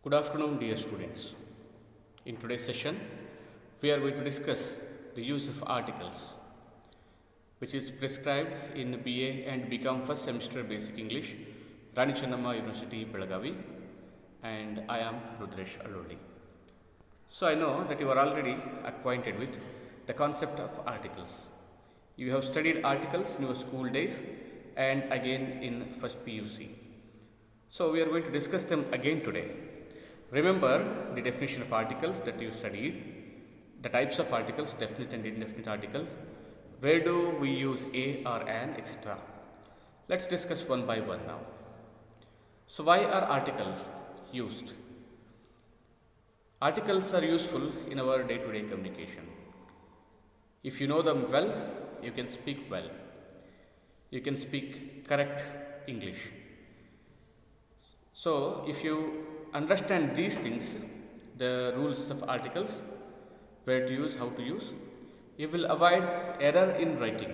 Good afternoon, dear students. In today's session, we are going to discuss the use of articles, which is prescribed in BA and BCom first semester Basic English, Rani Chennamma University, Belagavi, and I am Rudresh Alloli. So I know that you are already acquainted with the concept of articles. You have studied articles in your school days and again in first PUC. So we are going to discuss them again today. Remember the definition of articles that you studied, the types of articles, definite and indefinite article, where do we use a or an, etc. Let's discuss one by one now. So why are articles used? Articles are useful in our day-to-day communication. If you know them well, you can speak well. You can speak correct English. So if you understand these things, the rules of articles, where to use, how to use, you will avoid error in writing.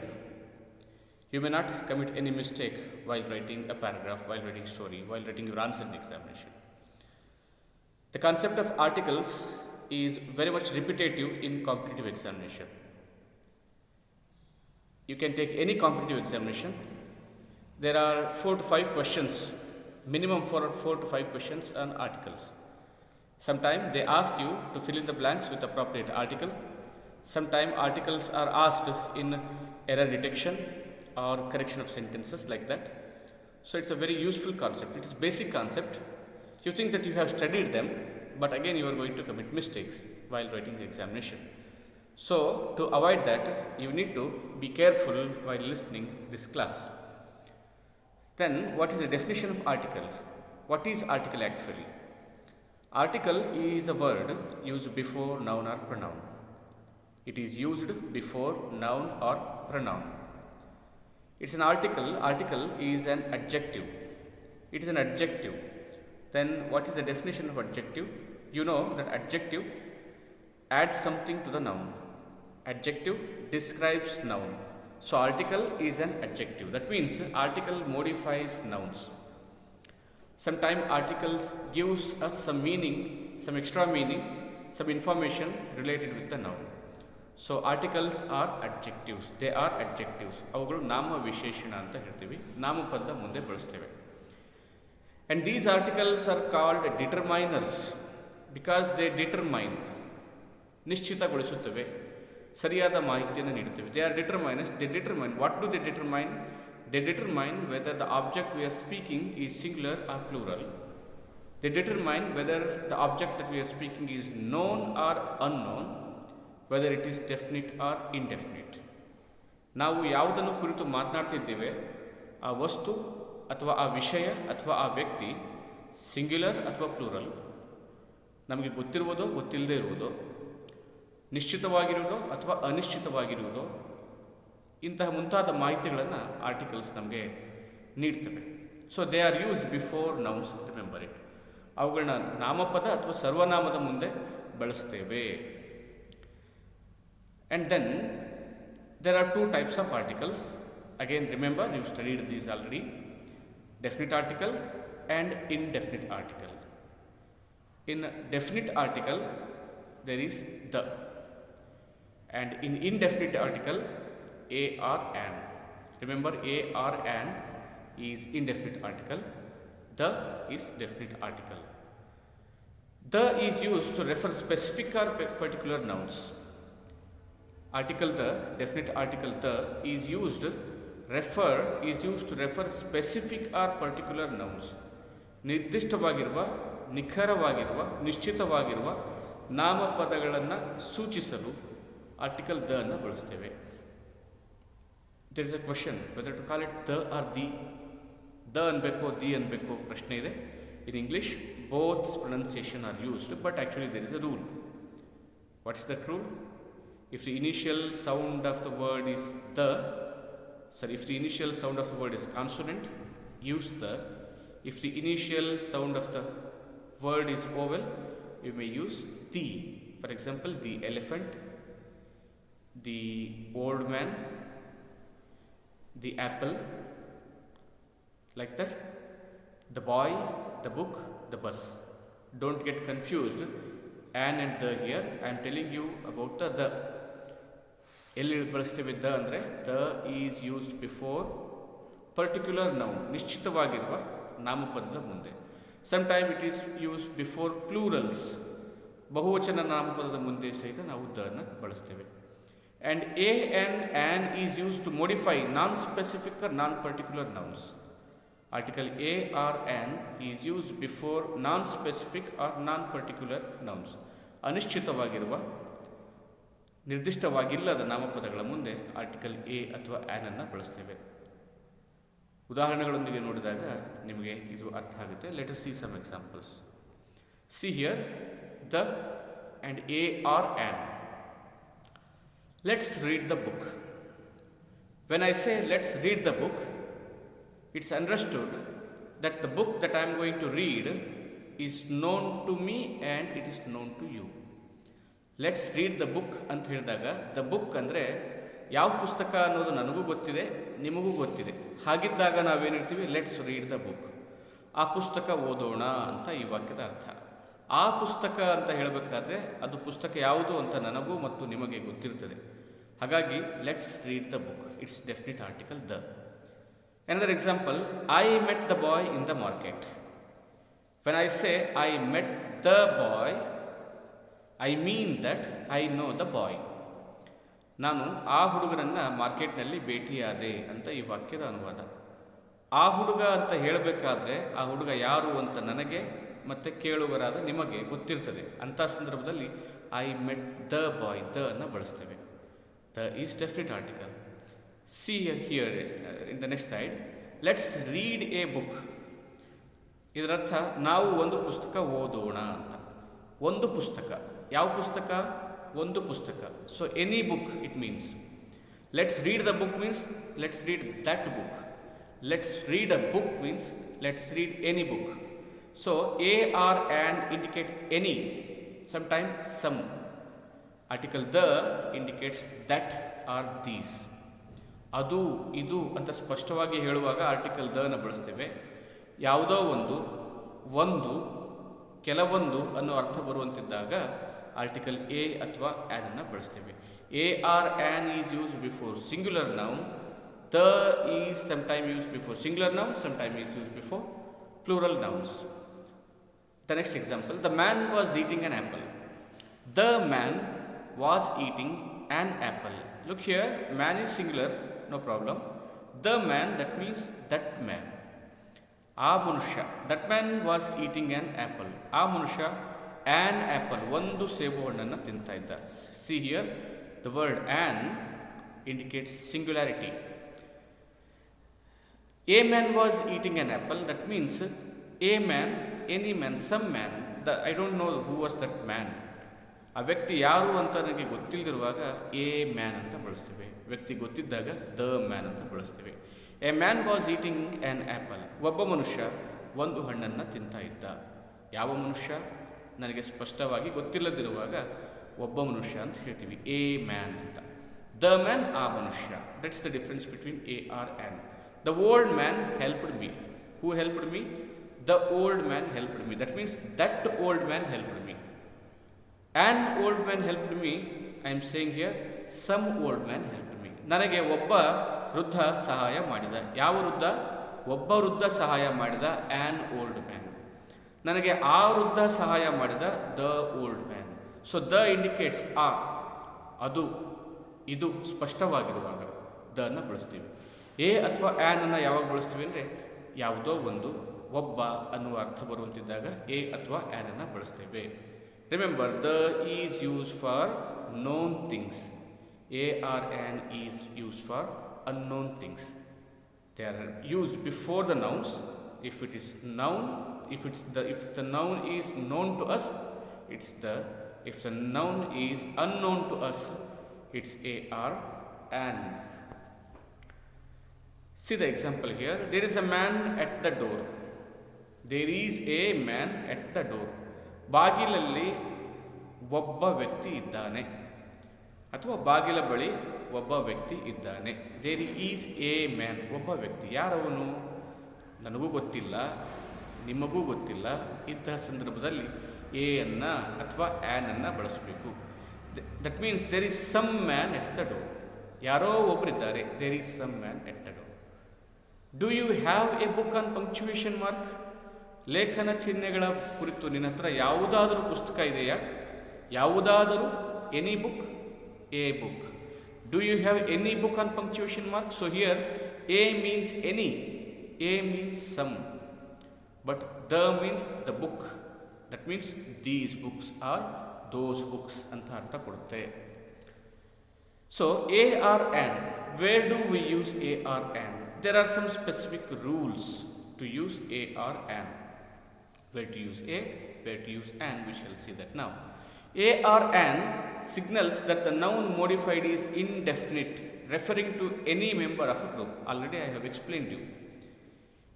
You may not commit any mistake while writing a paragraph, while writing story, while writing your answer in the examination. The concept of articles is very much repetitive in competitive examination. You can take any competitive examination. There are 4 to 5 questions, minimum 4 to 5 questions on articles. Sometimes they ask you to fill in the blanks with appropriate article. Sometimes articles are asked in error detection or correction of sentences, like that. So it's a very useful concept. It's a basic concept. You think that you have studied them, but again you are going to commit mistakes while writing the examination. So to avoid that, you need to be careful while listening this class. Then what is the definition of article? What is article actually? Article is a word used before noun or pronoun. It is used before noun or pronoun. It's an article. Article is an adjective. It is an adjective. Then what is the definition of adjective? You know that adjective adds something to the noun. Adjective describes noun. So article is an adjective. That means article modifies nouns. Sometimes articles gives us some meaning, some extra meaning, some information related with the noun. So articles are adjectives. They are adjectives. ಅವುಗಳು ನಾಮ ವಿಶೇಷಣ ಅಂತ ಹೇಳ್ತೀವಿ. ನಾಮಪದ ಮುಂದೆ ಬಳಸ್ತೇವೆ. And these articles are called determiners because they determine, ನಿಶ್ಚಿತಗೊಳಿಸುತ್ತವೆ, ಸರಿಯಾದ ಮಾಹಿತಿಯನ್ನು ನೀಡುತ್ತವೆ. They are determiners. They determine. What do they determine? They determine whether the object we are speaking is singular or plural. They determine whether the object that we are speaking is known or unknown, whether it is definite or indefinite. ನಾವು ಯಾವುದನ್ನು ಕುರಿತು ಮಾತನಾಡ್ತಿದ್ದೇವೆ, ಆ ವಸ್ತು ಅಥವಾ ಆ ವಿಷಯ ಅಥವಾ ಆ ವ್ಯಕ್ತಿ ಸಿಂಗ್ಯುಲರ್ ಅಥವಾ ಪ್ಲೂರಲ್, ನಮಗೆ ಗೊತ್ತಿರುವುದೋ ಗೊತ್ತಿಲ್ಲದೆ ಇರುವುದೋ, ನಿಶ್ಚಿತವಾಗಿರುವುದೋ ಅಥವಾ ಅನಿಶ್ಚಿತವಾಗಿರುವುದೋ, ಇಂತಹ ಮುಂತಾದ ಮಾಹಿತಿಗಳನ್ನು ಆರ್ಟಿಕಲ್ಸ್ ನಮಗೆ ನೀಡ್ತವೆ. So they are use before nouns, remember it. ಅವುಗಳನ್ನ ನಾಮಪದ ಅಥವಾ ಸರ್ವನಾಮದ ಮುಂದೆ ಬಳಸ್ತೇವೆ. And then there are 2 types of articles. Again remember, you studied these already. Definite article and indefinite article. In definite article there is the, and in indefinite article a or an. Remember, a or an is indefinite article, the is definite article. The is used to refer specific or particular nouns. Article the, definite article the is used to refer specific or particular nouns. ನಿರ್ದಿಷ್ಟವಾಗಿರುವ, ನಿಖರವಾಗಿರುವ, ನಿಶ್ಚಿತವಾಗಿರುವ ನಾಮಪದಗಳನ್ನು ಸೂಚಿಸಲು article the ಅನ್ನು ಬಳಸ್ತೇವೆ. There is a question whether to call it the or the. The ಅನ್ಬೇಕು the ಅನ್ಬೇಕು ಪ್ರಶ್ನೆ ಇದೆ. In English both pronunciation are used, but actually there is a rule. What is that rule? If the initial sound of the word is the, if the initial sound of the word is consonant, use the. If the initial sound of the word is vowel, you may use the. For example, the elephant, the old man, the apple, like that, the boy, the book, the bus. Don't get confused. An and the here. I am telling you about the. ಎಲ್ಲಿ ಬಳಸ್ತೇವೆ the ಅಂದರೆ the is used before particular noun, ನಿಶ್ಚಿತವಾಗಿರುವ ನಾಮಪದದ ಮುಂದೆ. Sometime it is used before plurals, ಬಹುವಚನ ನಾಮಪದದ ಮುಂದೆ ಸಹಿತ ನಾವು ದ ಅನ್ನು ಬಳಸ್ತೇವೆ. And a and an is use to modify non-specific or non-particular nouns. Article a or an is used before non-specific or non-particular nouns. ಅನಿಶ್ಚಿತವಾಗಿರುವ, ನಿರ್ದಿಷ್ಟವಾಗಿಲ್ಲದ ನಾಮಪದಗಳ ಮುಂದೆ ಆರ್ಟಿಕಲ್ ಎ ಅಥವಾ an ಅನ್ನು ಬಳಸ್ತೇವೆ. ಉದಾಹರಣೆಗಳೊಂದಿಗೆ ನೋಡಿದಾಗ ನಿಮಗೆ ಇದು ಅರ್ಥ ಆಗುತ್ತೆ. Let us see some examples. See here the and a or an. Let's read the book. When I say let's read the book, it's understood that the book that I am going to read is known to me and it is known to you. Let's read the book ಅಂತ ಹೇಳಿದಾಗ the book ಅಂದರೆ ಯಾವ ಪುಸ್ತಕ ಅನ್ನೋದು ನನಗೂ ಗೊತ್ತಿದೆ, ನಿಮಗೂ ಗೊತ್ತಿದೆ. ಹಾಗಿದ್ದಾಗ ನಾವೇನು ಹೇಳ್ತೀವಿ, ಲೆಟ್ಸ್ ರೀಡ್ ದ ಬುಕ್. ಆ ಪುಸ್ತಕ ಓದೋಣ ಅಂತ ಈ ವಾಕ್ಯದ ಅರ್ಥ. ಆ ಪುಸ್ತಕ ಅಂತ ಹೇಳಬೇಕಾದ್ರೆ ಅದು ಪುಸ್ತಕ ಯಾವುದು ಅಂತ ನನಗೂ ಮತ್ತು ನಿಮಗೆ ಗೊತ್ತಿರ್ತದೆ. ಹಾಗಾಗಿ let's read the book, it's definite article the. Another example, I met the boy in the market. When I say I met the boy, I mean that I know the boy. ನಾನು ಆ ಹುಡುಗನನ್ನು ಮಾರ್ಕೆಟ್ನಲ್ಲಿ ಭೇಟಿಯಾದೆ ಅಂತ ಈ ವಾಕ್ಯದ ಅನುವಾದ. ಆ ಹುಡುಗ ಅಂತ ಹೇಳಬೇಕಾದ್ರೆ ಆ ಹುಡುಗ ಯಾರು ಅಂತ ನನಗೆ ಮತ್ತು ಕೇಳುಗರಾದ ನಿಮಗೆ ಗೊತ್ತಿರ್ತದೆ. ಅಂಥ ಸಂದರ್ಭದಲ್ಲಿ I met the boy, the ಅನ್ನು ಬಳಸ್ತೇವೆ. The is definite article. See here in the next slide, let's read a book. ಇದರರ್ಥ ನಾವು ಒಂದು ಪುಸ್ತಕ ಓದೋಣ ಅಂತ. ಒಂದು ಪುಸ್ತಕ, ಯಾವ ಪುಸ್ತಕ? ಒಂದು ಪುಸ್ತಕ. So any book it means. Let's read the book means let's read that book. Let's read a book means let's read any book. So a or an indicate any, sometime some. Article the indicates that or these. ಅದು, ಇದು ಅಂತ ಸ್ಪಷ್ಟವಾಗಿ ಹೇಳುವಾಗ article the ಅನ್ನು ಬಳಸ್ತೇವೆ. ಯಾವುದೋ ಒಂದು, ಒಂದು, ಕೆಲವೊಂದು ಅನ್ನೋ ಅರ್ಥ ಬರುವಂತಿದ್ದಾಗ ಆರ್ಟಿಕಲ್ ಎ ಅಥವಾ ಆ್ಯನ್ ಅನ್ನು ಬಳಸ್ತೇವೆ. A or an is use before singular noun. The is sometime use before singular noun, sometime is use before plural nouns. The next example, the man was eating an apple. The man was eating an apple. Look here, man is singular, no problem. The man, that means that man. ಆ ಮನುಷ್ಯ, that man was eating an apple. ಆ ಮನುಷ್ಯ an apple, ಒಂದು ಸೇಬು ಹಣ್ಣನ್ನು ತಿಂತಾ ಇದ್ದ. See here, the word an indicates singularity. A man was eating an apple, that means a man, any man, some man. I don't know who was that man. ಆ ವ್ಯಕ್ತಿ ಯಾರು ಅಂತ ನನಗೆ ಗೊತ್ತಿಲ್ಲದಿರುವಾಗ ಎ ಮ್ಯಾನ್ ಅಂತ ಬಳಸ್ತೀವಿ. ವ್ಯಕ್ತಿ ಗೊತ್ತಿದ್ದಾಗ ದ ಮ್ಯಾನ್ ಅಂತ ಬಳಸ್ತೀವಿ. A man was eating an apple. ಒಬ್ಬ ಮನುಷ್ಯ ಒಂದು ಹಣ್ಣನ್ನು ತಿಂತಾ ಇದ್ದ. ಯಾವ ಮನುಷ್ಯ ನನಗೆ ಸ್ಪಷ್ಟವಾಗಿ ಗೊತ್ತಿಲ್ಲದಿರುವಾಗ ಒಬ್ಬ ಮನುಷ್ಯ ಅಂತ ಹೇಳ್ತೀವಿ, ಎ ಮ್ಯಾನ್ ಅಂತ. ದ ಮ್ಯಾನ್, ಆ ಮನುಷ್ಯ. That's the difference between a or an. The old man helped me. Who helped me? The old man helped me. That means that old man helped me. An old man helped me. I am saying here, some old man helped me. ನನಗೆ ಒಬ್ಬ ವೃದ್ಧ ಸಹಾಯ ಮಾಡಿದ. ಯಾವ ವೃದ್ಧ? ಒಬ್ಬ ವೃದ್ಧ ಸಹಾಯ ಮಾಡಿದ, ಆನ್ ಓಲ್ಡ್ ಮ್ಯಾನ್. ನನಗೆ ಆ ವೃದ್ಧ ಸಹಾಯ ಮಾಡಿದ, the old man. So the indicates ಆ, ಅದು, ಇದು ಸ್ಪಷ್ಟವಾಗಿರುವಾಗ ದ ಅನ್ನು ಬಳಸ್ತೀವಿ. ಎ ಅಥವಾ ಆ್ಯನ್ ಅನ್ನು ಯಾವಾಗ ಬಳಸ್ತೀವಿ ಅಂದರೆ ಯಾವುದೋ ಒಂದು, ಒಬ್ಬ ಅನ್ನುವ ಅರ್ಥ ಬರುವಂತಿದ್ದಾಗ ಎ ಅಥವಾ ಆ್ಯನ್ ಅನ್ನು ಬಳಸ್ತೇವೆ. Remember, the is used for known things. A or an is used for unknown things. They are used before the nouns. If it is noun, if the noun is known to us, it's the. If the noun is unknown to us, it's a or an. See the example here. There is a man at the door. There is a man at the door. ಬಾಗಿಲಲ್ಲಿ ಒಬ್ಬ ವ್ಯಕ್ತಿ ಇದ್ದಾನೆ, ಅಥವಾ ಬಾಗಿಲ ಬಳಿ ಒಬ್ಬ ವ್ಯಕ್ತಿ ಇದ್ದಾನೆ. ದೇರ್ ಈಸ್ ಎ ಮ್ಯಾನ್, ಒಬ್ಬ ವ್ಯಕ್ತಿ. ಯಾರವನು? ನನಗೂ ಗೊತ್ತಿಲ್ಲ, ನಿಮಗೂ ಗೊತ್ತಿಲ್ಲ, ಇಂತಹ ಸಂದರ್ಭದಲ್ಲಿ ಎ ಅನ್ನು ಅಥವಾ ಆ್ಯನನ್ನು ಬಳಸಬೇಕು. That means there is some man at the door. ಯಾರೋ ಒಬ್ಬರಿದ್ದಾರೆ. There is some man at the door. Do you have a book on punctuation mark? ಲೇಖನ ಚಿಹ್ನೆಗಳ ಕುರಿತು ನಿನ್ನ ಹತ್ರ ಯಾವುದಾದರೂ ಪುಸ್ತಕ ಇದೆಯಾ? ಯಾವುದಾದರೂ, any book, a book. Do you have any book on punctuation mark? So here a means any, a means some, but the means the book. That means these books are those books ಅಂತ ಅರ್ಥ ಕೊಡುತ್ತೆ. So a or an, where do we use a or an? There are some specific rules to use a or an. Where to use a, where to use an, we shall see that now. A or an signals that the noun modified is indefinite, referring to any member of a group. Already I have explained you.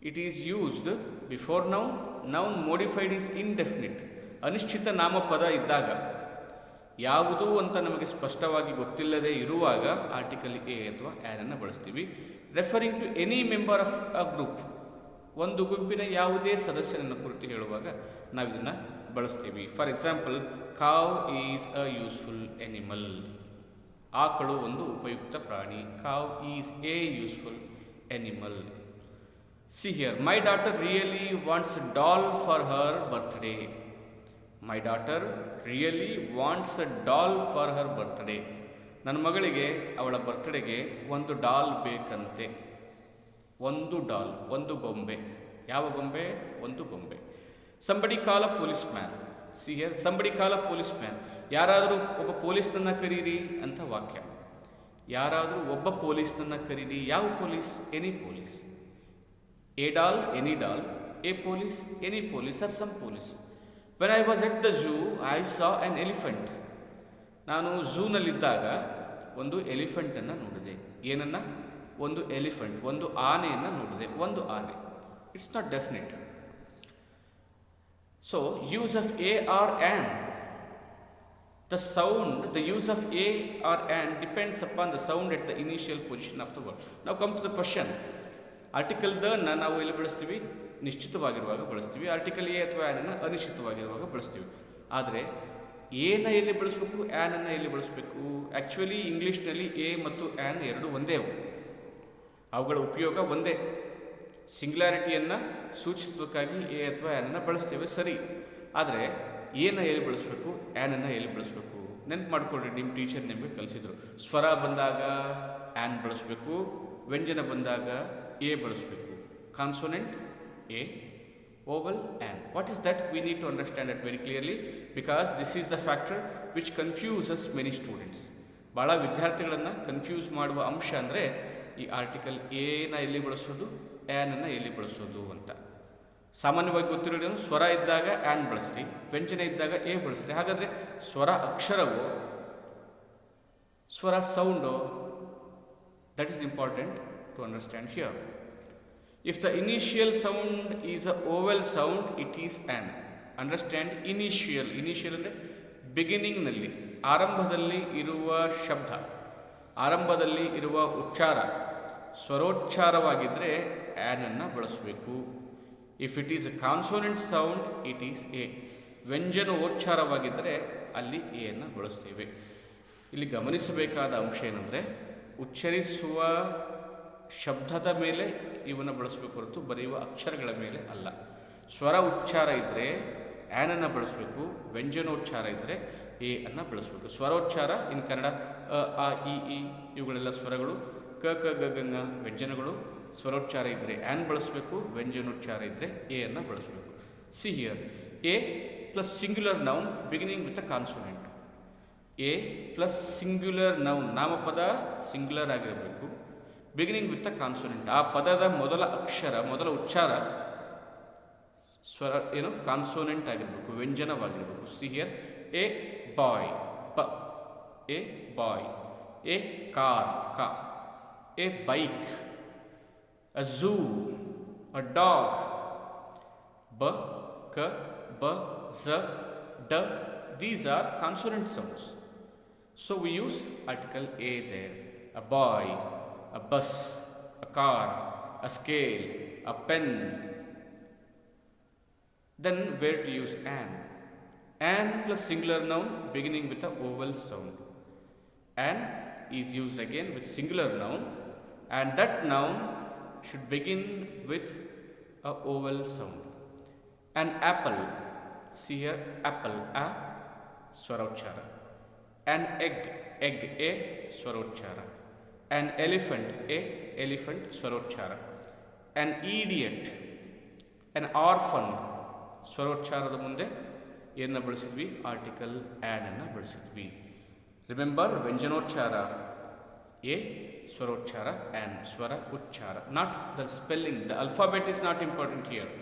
It is used before noun. Noun modified is indefinite. ಅನಿಶ್ಚಿತ ನಾಮಪದ ಇದ್ದಾಗ, ಯಾವುದು ಅಂತ ನಮಗೆ ಸ್ಪಷ್ಟವಾಗಿ ಗೊತ್ತಿಲ್ಲದೆ ಇರುವಾಗ article a ಅಥವಾ ಆ್ಯನ್ ಅನ್ನು ಬಳಸ್ತೀವಿ. Referring to any member of a group, ಒಂದು ಗುಂಪಿನ ಯಾವುದೇ ಸದಸ್ಯನನ್ನು ಕುರಿತು ಹೇಳುವಾಗ ನಾವು ಇದನ್ನು ಬಳಸ್ತೀವಿ. For example, cow is a useful animal. ಆಕಳು ಒಂದು ಉಪಯುಕ್ತ ಪ್ರಾಣಿ. Cow is a useful animal. See here, my daughter really wants doll for her birthday. My daughter really wants a doll for her birthday. ನನ್ನ ಮಗಳಿಗೆ ಅವಳ ಬರ್ತ್ಡೇಗೆ ಒಂದು doll ಬೇಕಂತೆ. ಒಂದು ಡಾಲ್, ಒಂದು ಗೊಂಬೆ. ಯಾವ ಗೊಂಬೆ? ಒಂದು ಗೊಂಬೆ. Somebody call a police man. See here, somebody call a police man. ಯಾರಾದರೂ ಒಬ್ಬ ಪೊಲೀಸ್ನನ್ನು ಕರೀರಿ ಅಂತ ವಾಕ್ಯ. ಯಾರಾದರೂ ಒಬ್ಬ ಪೊಲೀಸ್ನನ್ನು ಕರೀರಿ. ಯಾವ police? Any police. A doll, any doll. A police, any police are some police. When I was at the zoo I saw an elephant. ನಾನು ಝೂನಲ್ಲಿದ್ದಾಗ ಒಂದು ಎಲಿಫೆಂಟನ್ನು ನೋಡಿದೆ. ಏನನ್ನು? ಒಂದು ಎಲಿಫೆಂಟ್, ಒಂದು ಆನೆಯನ್ನು ನೋಡಿದೆ. ಒಂದು ಆನೆ. It's not definite. So use of a or an, the sound, the use of a or an depends upon the sound at the initial position of the word. Now come to the question. Article the ನಾವು ಎಲ್ಲಿ ಬಳಸ್ತೀವಿ? ನಿಶ್ಚಿತವಾಗಿರುವಾಗ ಬಳಸ್ತೀವಿ. Article a ಅಥವಾ ಆ್ಯನನ್ನು ಅನಿಶ್ಚಿತವಾಗಿರುವಾಗ ಬಳಸ್ತೀವಿ. ಆದರೆ ಎನ ಎಲ್ಲಿ ಬಳಸಬೇಕು, ಆ್ಯನನ್ನು ಎಲ್ಲಿ ಬಳಸಬೇಕು? ಆ್ಯಕ್ಚುಲಿ ಇಂಗ್ಲೀಷ್ನಲ್ಲಿ ಎ ಮತ್ತು ಆ್ಯನ್ ಎರಡು ಒಂದೇ. ಅವುಗಳ ಉಪಯೋಗ ಒಂದೇ. ಸಿಂಗ್ಯುಲಾರಿಟಿಯನ್ನು ಸೂಚಿಸುವುದಕ್ಕಾಗಿ ಎ ಅಥವಾ ಆ್ಯನನ್ನು ಬಳಸ್ತೇವೆ, ಸರಿ. ಆದರೆ ಎನ ಎಲ್ಲಿ ಬಳಸಬೇಕು, ಆ್ಯನನ್ನು ಎಲ್ಲಿ ಬಳಸಬೇಕು? ನೆನಪು ಮಾಡಿಕೊಳ್ಳ್ರಿ, ನಿಮ್ಮ ಟೀಚರ್ ನಿಮಗೆ ಕಲಿಸಿದರು. ಸ್ವರ ಬಂದಾಗ ಆ್ಯನ್ ಬಳಸಬೇಕು, ವ್ಯಂಜನ ಬಂದಾಗ ಎ ಬಳಸಬೇಕು. Consonant a, vowel an. What is that? We need to understand it very clearly, because this is the factor which confuses many students. ಭಾಳ ವಿದ್ಯಾರ್ಥಿಗಳನ್ನು ಕನ್ಫ್ಯೂಸ್ ಮಾಡುವ ಅಂಶ ಅಂದರೆ ಈ ಆರ್ಟಿಕಲ್ ಎನ ಎಲ್ಲಿ ಬಳಸೋದು, ಆ್ಯನನ್ನು ಎಲ್ಲಿ ಬಳಸೋದು ಅಂತ. ಸಾಮಾನ್ಯವಾಗಿ ಗೊತ್ತಿರೋದೇನು? ಸ್ವರ ಇದ್ದಾಗ ಆ್ಯನ್ ಬಳಸ್ರಿ, ವ್ಯಂಜನ ಇದ್ದಾಗ ಎ ಬಳಸ್ರಿ. ಹಾಗಾದರೆ ಸ್ವರ ಅಕ್ಷರವೋ, ಸ್ವರ ಸೌಂಡೋ? That is important to understand here. If the initial sound is a vowel sound, it is an. Understand initial. Initial ಅಂದರೆ ಬಿಗಿನಿಂಗ್ನಲ್ಲಿ, ಆರಂಭದಲ್ಲಿ ಇರುವ ಶಬ್ದ, ಆರಂಭದಲ್ಲಿ ಇರುವ ಉಚ್ಚಾರ ಸ್ವರೋಚ್ಚಾರವಾಗಿದ್ದರೆ ಆ್ಯನನ್ನು ಬಳಸಬೇಕು. If it is a consonant sound, it is a. ವ್ಯಂಜನೋಚ್ಚಾರವಾಗಿದ್ದರೆ ಅಲ್ಲಿ ಎಯನ್ನು ಬಳಸ್ತೇವೆ. ಇಲ್ಲಿ ಗಮನಿಸಬೇಕಾದ ಅಂಶ ಏನಂದರೆ, ಉಚ್ಚರಿಸುವ ಶಬ್ದದ ಮೇಲೆ ಇವನ್ನು ಬಳಸಬೇಕು ಹೊರತು ಬರೆಯುವ ಅಕ್ಷರಗಳ ಮೇಲೆ ಅಲ್ಲ. ಸ್ವರ ಉಚ್ಚಾರ ಇದ್ದರೆ ಆ್ಯನನ್ನು ಬಳಸಬೇಕು, ವ್ಯಂಜನೋಚ್ಚಾರ ಇದ್ದರೆ ಎ ಅನ್ನು ಬಳಸಬೇಕು. ಸ್ವರೋಚ್ಚಾರ ಇನ್ ಕನ್ನಡ ಅ, ಆ, ಈ ಇವುಗಳೆಲ್ಲ ಸ್ವರಗಳು. ಕ, ಕ, ಗ, ಗ, ಂಗ ವ್ಯಂಜನಗಳು. ಸ್ವರೋಚ್ಚಾರ ಇದ್ದರೆ ಆ್ಯನ್ ಬಳಸಬೇಕು, ವ್ಯಂಜನೋಚ್ಚಾರ ಇದ್ದರೆ ಎ ಅನ್ನು ಬಳಸಬೇಕು. See here, a plus singular noun beginning with a consonant. A plus singular noun, ನಾಮಪದ ಸಿಂಗ್ಯುಲರ್ ಆಗಿರಬೇಕು, ಬಿಗಿನಿಂಗ್ ವಿತ್ ಅ ಕಾನ್ಸೋನೆಂಟ್. ಆ ಪದದ ಮೊದಲ ಅಕ್ಷರ, ಮೊದಲ ಉಚ್ಚಾರ ಸ್ವರ ಏನು? ಕಾನ್ಸೋನೆಂಟ್ ಆಗಿರಬೇಕು, ವ್ಯಂಜನವಾಗಿರಬೇಕು. ಸಿ ಹಿಯರ್, ಎ ಬಾಯ್, ಪ. A boy. ಎ ಕಾರ್, ಕ. A bike. A zoo. A dog. ಬ, ಕ, ಬ, ಝ, ಡ. These are consonant sounds. So we use article a there. A boy, a bus, a car, a scale, a pen, Then where to use an? An plus singular noun beginning with a vowel sound. An is used again with singular noun, and that noun should begin with a vowel sound. An apple, see here, apple, a swarochara. An egg, egg, a swarochara. An elephant, a elephant swarochara. An idiot, an orphan ಸ್ವರೋಚ್ಚಾರದ ಮುಂದೆ ಏನನ್ನ ಬಳಸಿದ್ವಿ? Article an ಅನ್ನು ಬಳಸಿದ್ವಿ. Remember, ವ್ಯಂಜನೋಚ್ಚಾರ a, ಸ್ವರೋಚ್ಚಾರ an, ಸ್ವರ ಉಚ್ಚಾರ. Not the spelling, the alphabet is not important here,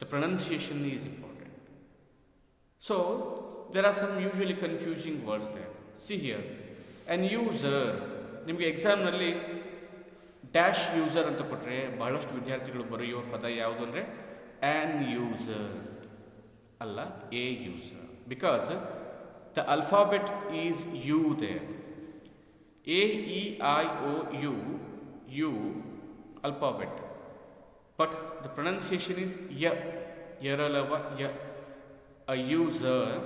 the pronunciation is important. So there are some usually confusing words there. See here, an user. ನಿಮಗೆ ಎಕ್ಸಾಮ್ನಲ್ಲಿ ಡ್ಯಾಶ್ ಯೂಸರ್ ಅಂತ ಕೊಟ್ಟರೆ ಬಹಳಷ್ಟು ವಿದ್ಯಾರ್ಥಿಗಳು ಬರೆಯುವ ಪದ ಯಾವುದು ಅಂದರೆ an user, Allah, a user, because the alphabet is U there. A, E, I, O, U, alphabet. But the pronunciation is ya, yaralava, ya. A user,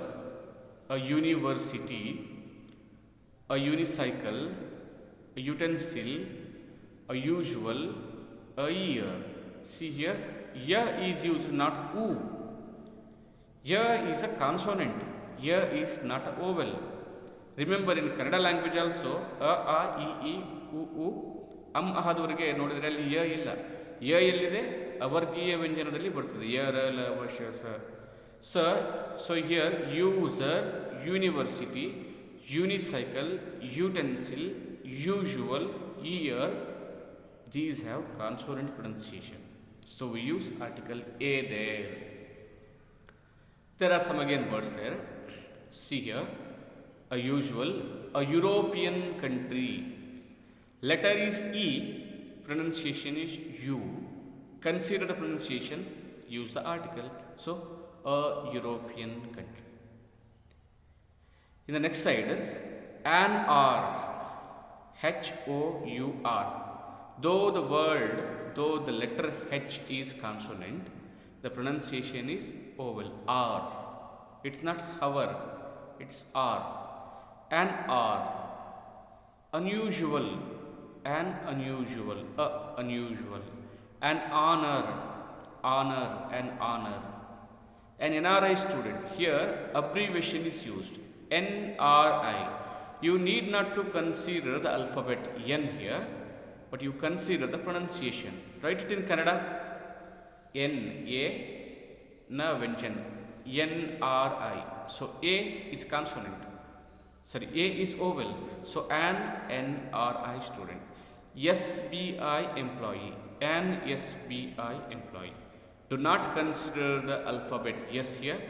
a university, a unicycle, a utensil, a usual, a year. See here, ya is used, not u. Ya is a consonant. Ya is not a vowel. Remember, in Kannada language also, a, e, u, ahadವರೆಗೆ ನೋಡಿದ್ರೆ ಅಲ್ಲಿ ಯ ಇಲ್ಲ. ಯ ಎಲ್ಲಿದೆ? ಅವರ್ಗೀಯ ವ್ಯಂಜನದಲ್ಲಿ ಬರ್ತದೆ. ಯ, ರ, ಲ, ವ, ಶ, ಸ. So here, user, university, unicycle, utensil, usual, year, these have consonant pronunciation. So we use article a there. There are some again words there. See here, a usual, a European country. Letter is E, pronunciation is U. Consider the pronunciation, use the article. So, a European country. In the next side, an R, H-O-U-R. Though the letter H is consonant, the pronunciation is vowel, R. It's not hover, it's R. An R. Unusual, an unusual, unusual. An honor, an honor. An NRI student, here abbreviation is used, NRI. You need not to consider the alphabet N here, but you consider the pronunciation. Write it in Kannada. N, A, na vyanjan, N-R-I. So A is consonant. Sorry, A is vowel. So an N-R-I student. SBI employee, an SBI employee. Do not consider the alphabet S here,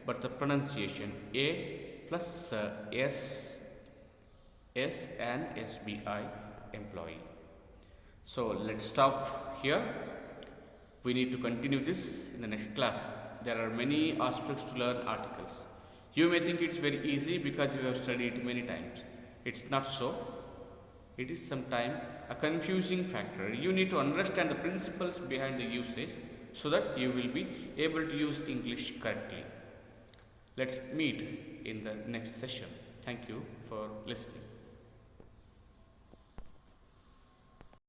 but the pronunciation A plus S, S and SBI employee. So let's stop here. We need to continue this in the next class. There are many aspects to learn articles. You may think it's very easy because you have studied many times. It's not so. It is sometimes a confusing factor. You need to understand the principles behind the usage so that you will be able to use English correctly. Let's meet in the next session. Thank you for listening.